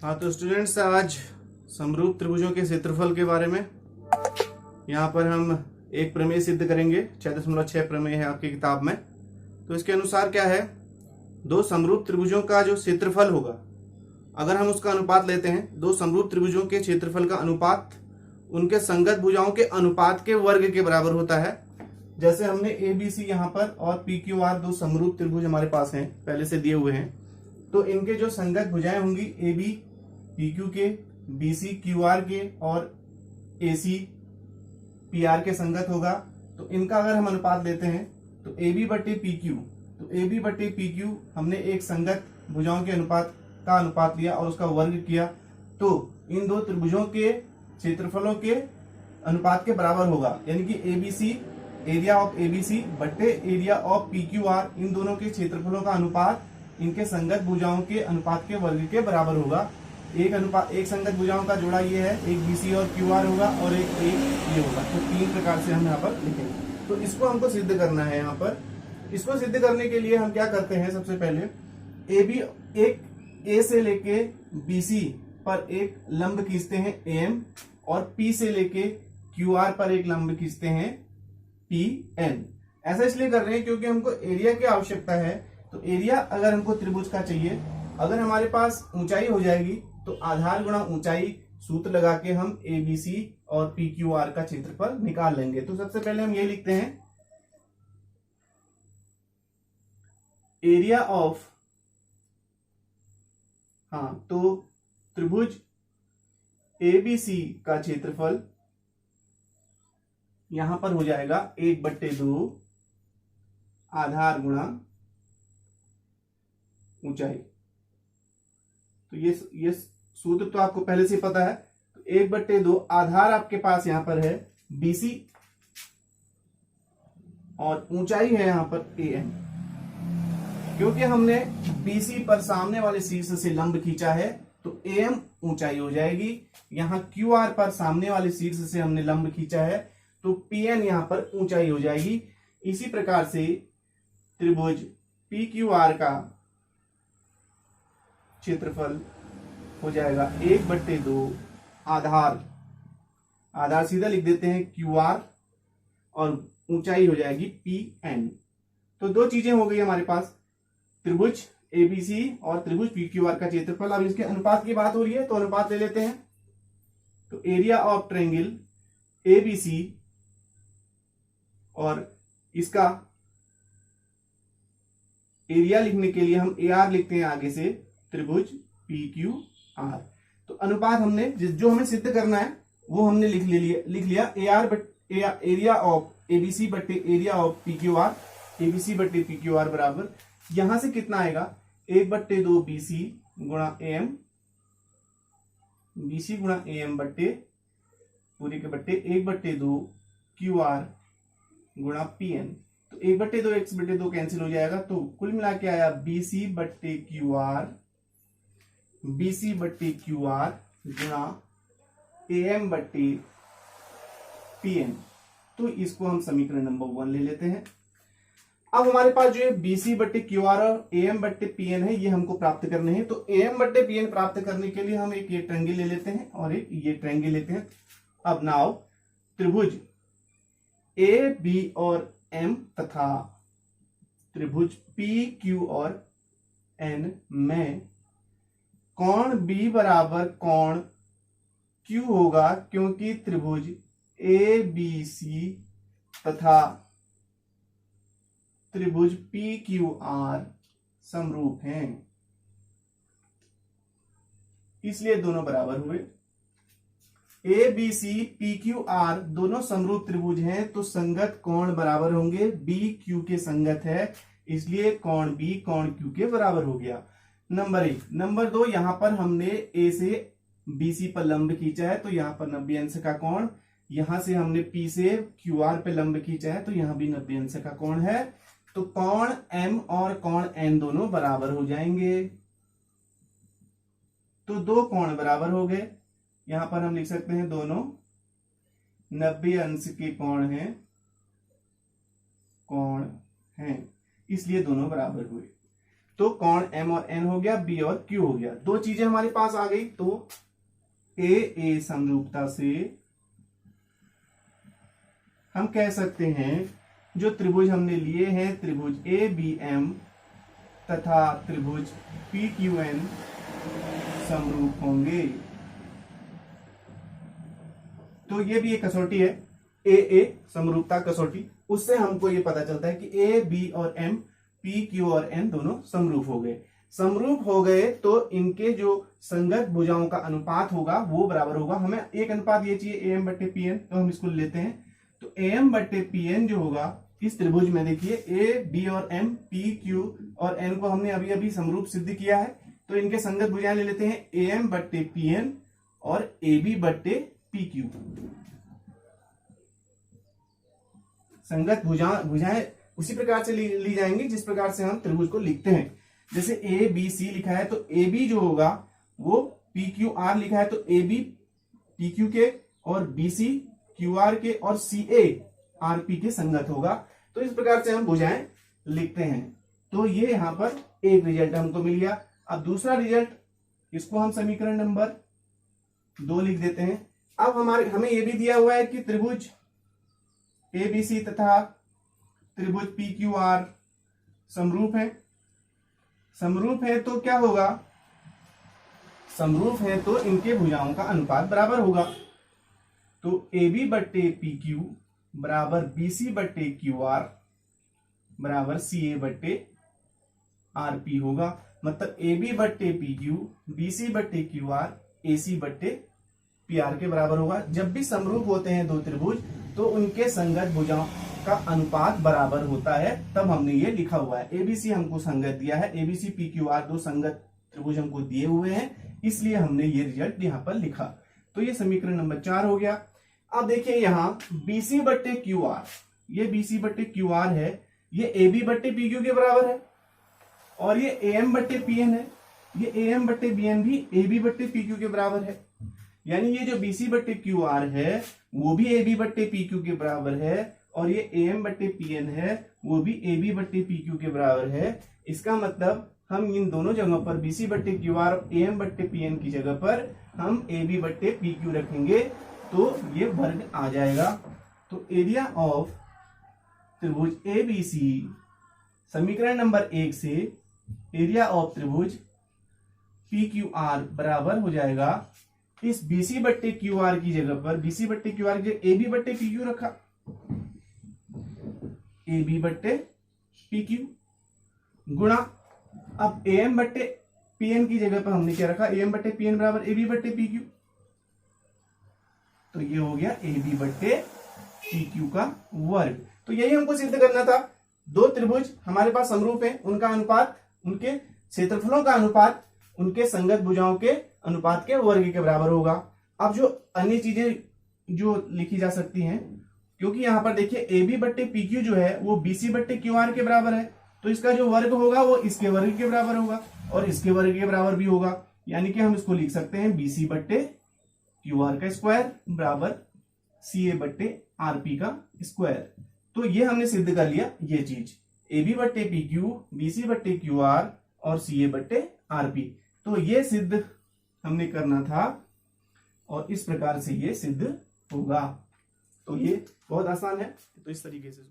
हाँ तो स्टूडेंट्स, आज समरूप त्रिभुजों के क्षेत्रफल के बारे में यहाँ पर हम एक प्रमेय सिद्ध करेंगे। 6.6 प्रमेय है आपकी किताब में। तो इसके अनुसार क्या है, दो समरूप त्रिभुजों का जो क्षेत्रफल होगा, अगर हम उसका अनुपात लेते हैं, दो समरूप त्रिभुजों के क्षेत्रफल का अनुपात उनके संगत भुजाओं के अनुपात के वर्ग के बराबर होता है। जैसे हमने ABC यहाँ पर और PQR दो समरूप त्रिभुज हमारे पास हैं, पहले से दिए हुए हैं, तो इनके जो संगत भुजाएं होंगी AB PQ के, BC QR के और AC PR के संगत होगा। तो इनका अगर हम अनुपात लेते हैं तो AB बटे PQ, तो AB बटे PQ हमने एक संगत भुजाओं के अनुपात का अनुपात लिया और उसका वर्ग किया, तो इन दो त्रिभुजों के क्षेत्रफलों के अनुपात के बराबर होगा। यानी कि ABC एरिया ऑफ ABC बटे एरिया ऑफ PQR, इन दोनों के क्षेत्रफलों का अनुपात इनके संगत भुजाओं के अनुपात के वर्ग के बराबर होगा। एक संगत भुजाओं का जोड़ा ये है, एक BC और QR होगा और एक ये होगा। तो तीन प्रकार से हम यहाँ पर लिखेंगे। तो इसको हमको सिद्ध करना है। यहाँ पर इसको सिद्ध करने के लिए हम क्या करते हैं, सबसे पहले A से लेके BC पर एक लंब खींचते हैं AM, और P से लेके QR पर एक लंब खींचते हैं PN। ऐसा इसलिए कर रहे हैं क्योंकि हमको एरिया की आवश्यकता है। तो एरिया अगर हमको त्रिभुज का चाहिए, अगर हमारे पास ऊंचाई हो जाएगी तो आधार गुणा ऊंचाई सूत्र लगा के हम ABC और PQR का क्षेत्रफल निकाल लेंगे। तो सबसे पहले हम ये लिखते हैं, एरिया ऑफ, तो त्रिभुज ABC का क्षेत्रफल यहां पर हो जाएगा 1/2 आधार गुणा ऊंचाई। तो ये सूत्र तो आपको पहले से पता है। तो 1/2 आधार आपके पास यहां पर है BC और ऊंचाई है यहां पर AM। क्योंकि हमने BC पर सामने वाले शीर्ष से लंब खींचा है तो AM ऊंचाई हो जाएगी। यहां QR पर सामने वाले शीर्ष से हमने लंब खींचा है तो PN यहां पर ऊंचाई हो जाएगी। इसी प्रकार से त्रिभुज PQR का क्षेत्रफल हो जाएगा 1/2 आधार सीधा लिख देते हैं QR, और ऊंचाई हो जाएगी PN। तो दो चीजें हो गई हमारे पास, त्रिभुज ABC और त्रिभुज PQR का क्षेत्रफल। अब इसके अनुपात की बात हो रही है तो अनुपात ले लेते हैं। तो एरिया ऑफ ट्रायंगल ABC और इसका एरिया लिखने के लिए हम AR लिखते हैं आगे से, त्रिभुज PQR। तो अनुपात हमने जो हमें सिद्ध करना है वो हमने लिख लिया एरिया ऑफ ABC बटे एरिया ऑफ PQR, ABC बटे PQR बराबर, यहां से कितना आएगा 1/2 BC गुणा AM, BC गुणा AM बटे पूरे के बट्टे 1/2 QR गुणा PN। तो 1/2 1/2 कैंसिल हो जाएगा, तो कुल मिला के आया BC बट्टे QR गुणा AM बट्टे PN। तो इसको हम समीकरण नंबर 1 ले लेते हैं। अब हमारे पास जो है BC बट्टे QR और AM बट्टे PN है, ये हमको प्राप्त करने हैं। तो AM बट्टे PN प्राप्त करने के लिए हम एक ये ट्रायंगल ले लेते हैं और एक ये ट्रायंगल लेते हैं। अब नाउ त्रिभुज AB और M तथा त्रिभुज PQ और N में कोण B बराबर कोण Q होगा, क्योंकि त्रिभुज ABC तथा त्रिभुज PQR समरूप हैं, इसलिए दोनों बराबर हुए। ABC PQR दोनों समरूप त्रिभुज हैं तो संगत कोण बराबर होंगे। BQ के संगत है, इसलिए कोण B कोण Q के बराबर हो गया। नंबर 1। नंबर 2, यहां पर हमने A से BC पर लंब खींचा है तो यहां पर 90 अंश का कोण, यहां से हमने P से QR पे लंब खींचा है तो यहां भी 90 अंश का कोण है। तो कोण M और कोण N दोनों बराबर हो जाएंगे। तो दो कोण बराबर हो गए। यहां पर हम लिख सकते हैं दोनों 90 अंश के कोण हैं, इसलिए दोनों बराबर हुए। तो कोण M और N हो गया, B और Q हो गया। दो चीजें हमारे पास आ गई। तो ए समरूपता से हम कह सकते हैं जो त्रिभुज हमने लिए हैं, त्रिभुज ABM तथा त्रिभुज PQN समरूप होंगे। तो ये भी एक कसौटी है, ए समरूपता कसौटी। उससे हमको ये पता चलता है कि A, B और M, P, Q और N दोनों समरूप हो गए। समरूप हो गए तो इनके जो संगत भुजाओं का अनुपात होगा वो बराबर होगा। हमें एक अनुपात ये चाहिए AM बट्टे PN, तो हम इसको लेते हैं। तो AM बट्टे PN जो होगा इस त्रिभुज में, देखिए A, B और M, P, Q और N को हमने अभी अभी समरूप सिद्ध किया है। तो इनके संगत भुजाएं ले लेते हैं, AM बट्टे PN और AB बट्टे PQ। संगत भुजाएं उसी प्रकार से ली जाएंगी जिस प्रकार से हम त्रिभुज को लिखते हैं। जैसे ABC लिखा है तो AB जो होगा वो PQR लिखा है तो AB PQ के और BC QR के और CA RP के संगत होगा। तो इस प्रकार से हम भुजाएं लिखते हैं। तो ये यहां पर एक रिजल्ट हमको मिल गया। अब दूसरा रिजल्ट, इसको हम समीकरण नंबर 2 लिख देते हैं। अब हमें यह भी दिया हुआ है कि त्रिभुज ABC तथा त्रिभुज PQR समरूप है। समरूप है तो क्या होगा, समरूप है तो इनके भुजाओं का अनुपात बराबर होगा। तो AB बट्टे PQ बराबर BC बट्टे QR बराबर CA बट्टे RP होगा। मतलब AB बट्टे PQ BC बट्टे QR AC बट्टे PR के बराबर होगा। जब भी समरूप होते हैं दो त्रिभुज तो उनके संगत भुजाओं का अनुपात बराबर होता है, तब हमने ये लिखा हुआ है। ABC हमको संगत दिया है, ABC PQR दो संगत त्रिभुज हमको दिए हुए हैं, इसलिए हमने ये रिजल्ट यहां पर लिखा। तो ये समीकरण नंबर 4 हो गया। अब देखिए यहां BC बट्टे QR, ये BC बट्टे QR है, ये AB बट्टे PQ के बराबर है और ये AM बट्टे PN है, ये AM बट्टे BN भी AB बट्टे PQ के बराबर है। यानी ये जो BC बट्टे QR है वो भी AB बट्टे PQ के बराबर है और ये AM बट्टे PN है वो भी AB बट्टे PQ के बराबर है। इसका मतलब हम इन दोनों जगहों पर BC बट्टे QR और AM बट्टे PN की जगह पर हम AB बट्टे PQ रखेंगे तो ये वर्ग आ जाएगा। तो एरिया ऑफ त्रिभुज ABC, समीकरण नंबर 1 से एरिया ऑफ त्रिभुज PQR बराबर हो जाएगा, इस BC बट्टे QR की जगह पर BC बट्टे QR की जगह AB बट्टे PQ रखा, AB बट्टे PQ गुणा, अब AM बट्टे PN की जगह पर हमने क्या रखा, AM बट्टे PN बराबर AB बट्टे PQ। तो ये हो गया AB बट्टे PQ का वर्ग। तो यही हमको सिद्ध करना था। दो त्रिभुज हमारे पास समरूप है, उनका अनुपात, उनके क्षेत्रफलों का अनुपात उनके संगत भुजाओं के अनुपात के वर्ग के बराबर होगा। अब जो अन्य चीजें जो लिखी जा सकती हैं, क्योंकि यहां पर देखिए AB बट्टे PQ जो है वो BC बट्टे QR के बराबर है, तो इसका जो वर्ग होगा वो इसके वर्ग के बराबर होगा और इसके वर्ग के बराबर भी होगा। यानी कि हम इसको लिख सकते हैं BC बट्टे QR का स्क्वायर बराबर CA बट्टे RP का स्क्वायर। तो ये हमने सिद्ध कर लिया ये चीज, AB बट्टे PQ, BC बट्टे QR और CA बट्टे RP। तो ये सिद्ध हमने करना था और इस प्रकार से ये सिद्ध होगा। तो ये बहुत आसान है। तो इस तरीके से